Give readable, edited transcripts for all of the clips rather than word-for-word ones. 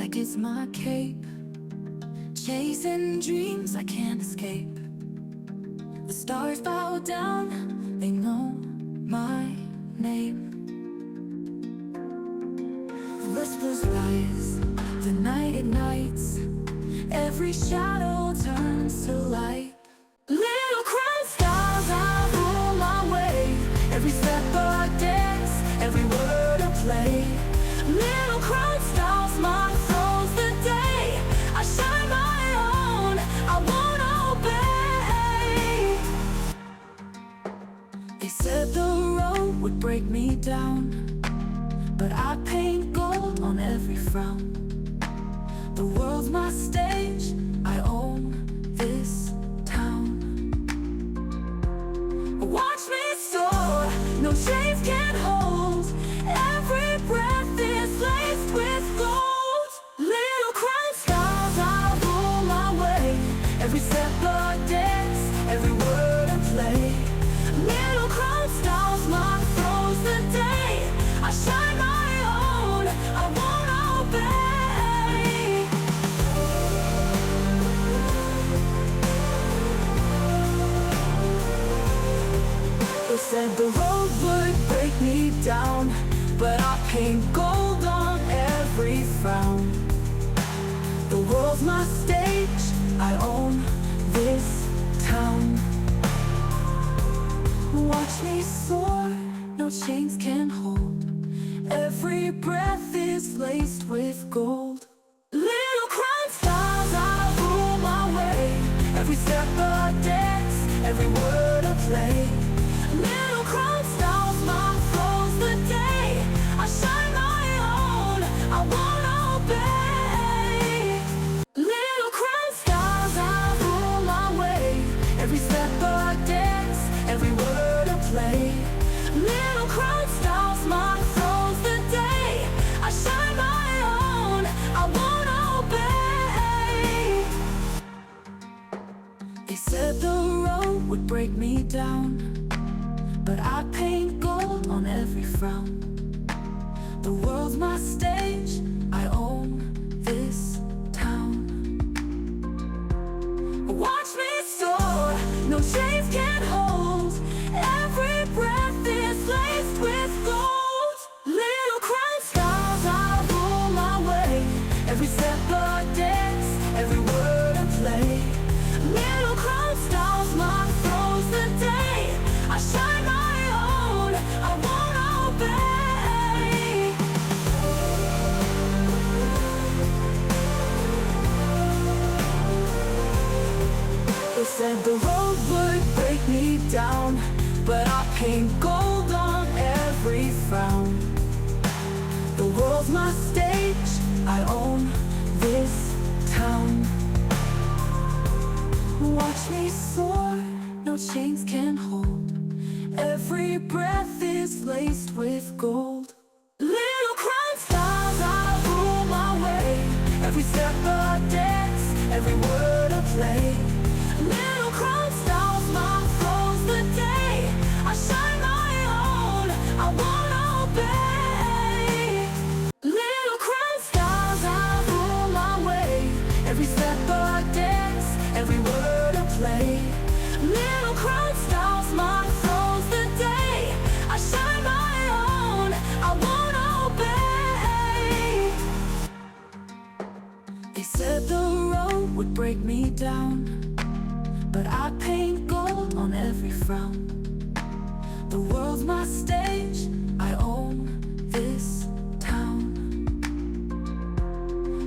like it's my cape, chasing dreams I can't escape. The stars bow down, they know my name. The whispers rise, the night ignites, every shadow turns to light. Little crown stars, I rule my way, every step a dance, every word a play. Little crown stars, my throne's the day I shine my own, I won't obey. They said the road would break me down, but I paint gold on every frown. The world's my stage, I own this town. Watch me soar, no chains can hold, every breath is laced with gold. Little crown stars, I rule my way, every step a dance, every word a play. Little crown stars, my throne's the day I shine my own, I won't obey. They said the road would break me down, but I paint gold on every frown. The world's my stage, I own this town. Watch me soar, no chains can hold, every breath is laced with gold. Little crown stars, I rule my way, every step a dance, every word a play. Little crown stars, my throne's the day I shine my own, I won't obey. Little crown stars, I rule my way, every step a dance, every word a play. Little crown stars, my throne's the day I shine my own, I won't obey. They said the road would break me down, but I paint gold on every frown. The world's my stage, I own this town. Watch me soar, no chains can hold, every breath is laced with gold. Little crown stars, I rule my way, every step a dance, every word a play. Little crown stars, my throne's the day I shine my own, I won't obey. They said the road would break me down, but I paint gold on every frown. The world's my stage, I own this town. Watch me soar, no chains can hold, every breath is laced with gold. Little crown stars, I rule my way, every step a dance, every word a play. Little crown stars, my throne's the day I shine my own, I won't obey. Little crown stars, I rule my way, every step a dance, every word a play. Little crown stars, my throne's the day I shine my own, I won't obey. They said the road would break me down, but I paint gold on every frown. The world's my stage, I own this town.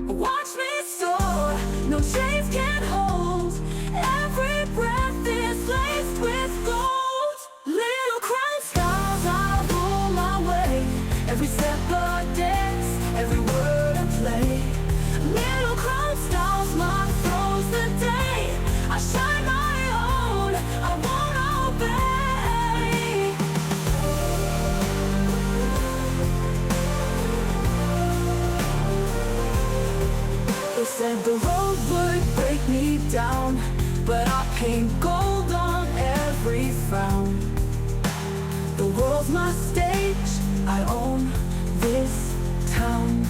Watch me soar, no chains can hold, every breath is laced with gold. Little crown stars, I rule my way, every step a dance, every word a play. Little crown stars, my throne's the day I shine my own, I won't obey. They said the road would break me down, but I paint gold on every frown. The world's my stage, I own this town.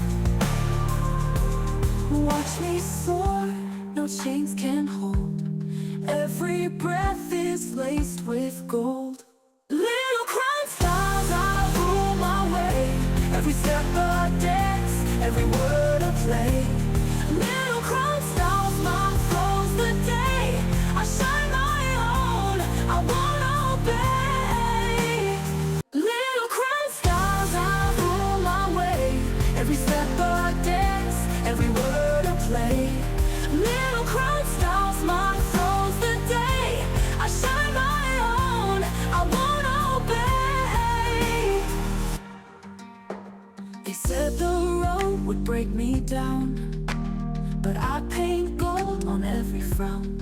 Watch me soar, no chains can hold. Every breath is laced with gold. Little crown styles, I rule my way. Every step a dance, every word a play. Little crown styles, my flow's the day. I shine my own, I wanna obey. Little crown styles, I rule my way. Every step a dance, every word a play. Little crown styles, my flow's the day. I shine my own, I wanna obey. They said the road would break me down, but I paint gold on every frown.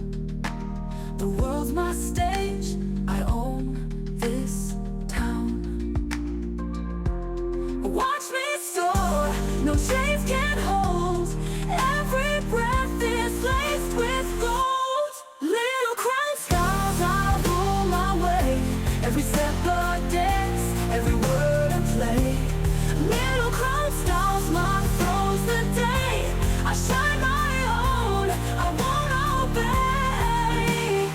The world's my stage, I own this town. Watch me soar, no chains can hold. Every breath is laced with gold. Little crown styles, I rule my way. Every step a dance, every word a play. Little crown styles, my flow's the day. I shine my own, I wanna obey.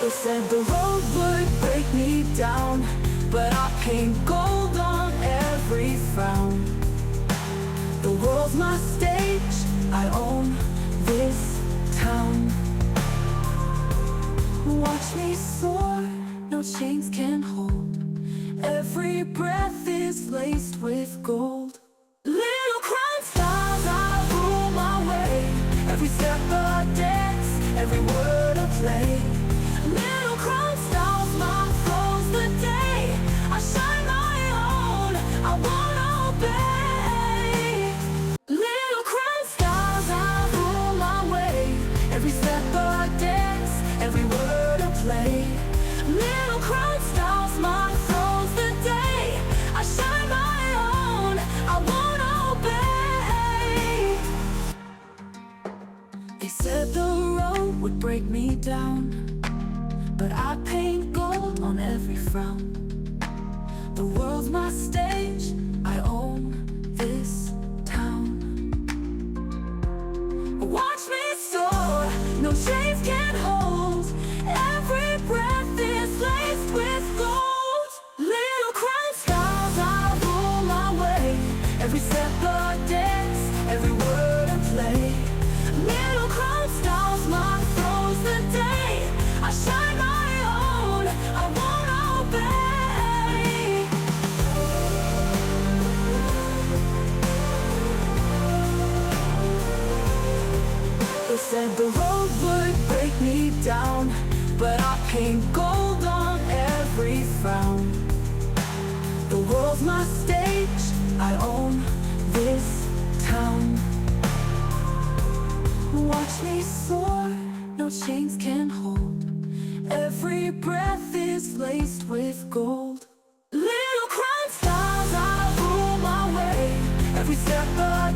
They said the road would break me down, but I paint gold on every frown. The world's my stage, I own this town. Watch me soar, no chains can hold. Every breath is laced with gold. Little crown styles, I rule my way. Every step a dance, every word a play. Little crown styles, my flow's the day. I shine my own, I wanna obey. Little crown styles, I rule my way. Every step a dance, every word a play. Little crown styles, my flow's the day. I shine my own, I wanna obey. They said the road would break me down, but I paint gold on every frown. The world's my stage, I own this town. Watch me soar, no chains can hold. Every breath is laced with gold. Little crown styles, I rule my way. Every step a dance, every word a play. Little crown styles, my flow's the day. I shine my own, I wanna obey. They said the road would break me down, but I paint gold on every frown. The world's my stage, I own this town. Watch me soar, no chains can hold. Every breath is laced with gold. Little crown styles, I rule my way. Every step a